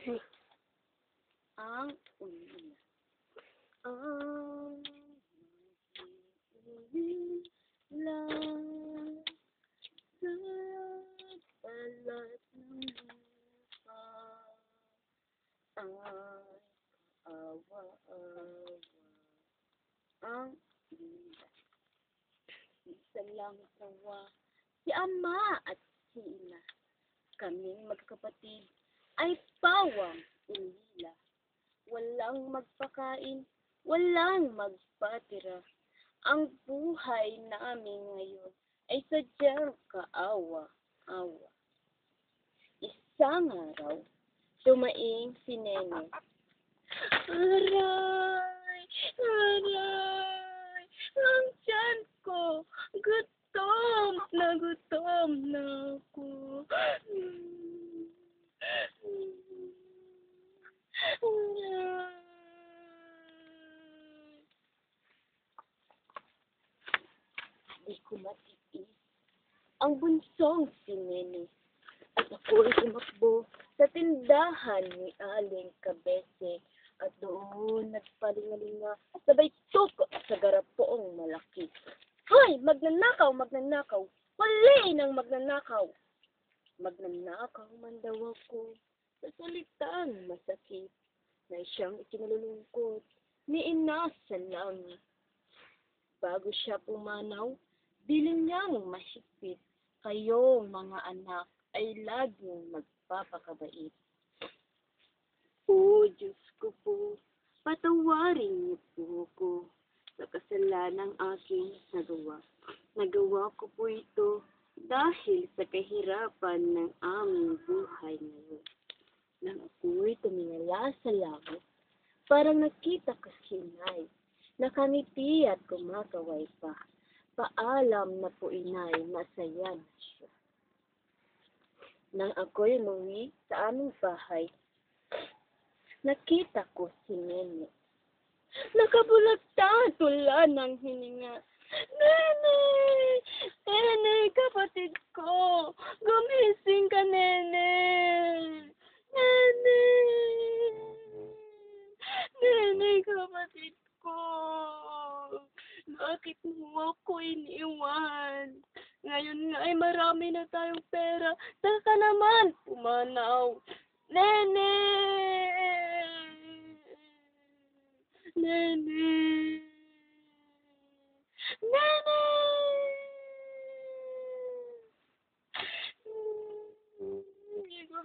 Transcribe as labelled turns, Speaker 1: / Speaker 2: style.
Speaker 1: Ang ulila. Ang ulila sa balat ng lupa ay awa-awa. Ang ulila. Isa lang sawa, si ama at si ina. Kaming magkakapatid ay pawang ulila. Walang magpakain, walang magpatira. Ang buhay namin ngayon ay sadyang kaawa-awa. Isang araw, dumaing si Nene. Aray! Aray! Ang tiyan ko! Gutom na ako. Di ko matiis ang bunsong si Nene at ako'y tumakbo sa tindahan ni Aling Kabese at doon nagpalingalinga sabay tuko sa garapoong malaki. Hoy! Magnanakaw! Magnanakaw! Huli ng magnanakaw! Magnanakaw man daw ako sa salitang masakit na siyang ikinalulungkot ni Ina sa langit. Bago siya pumanaw, bilang niyang mahigpit, kayong mga anak ay laging magpapakabait. O Diyos ko po, patawarin niyo po ko sa kasalanang aking nagawa. Nagawa ko po ito dahil sa kahirapan ng aming buhay ngayon. Nang ako'y tumingala sa langit, parang nakita ko si Inay, nakangiti at kumakaway pa. Paalam na po Inay, masaya na siya. Nang ako'y umuwi sa aming bahay, nakita ko si Nene. Nakabulagta, tula ng hininga. Nene! Nene, kapatid ko! Gumising ka, Nene! Nene! Nene, kapatid ko! Bakit mo ako iniwan? Ngayon nga ay marami na tayong pera. Saka naman pumanaw. Nene! Nene! Nene! Hindi ko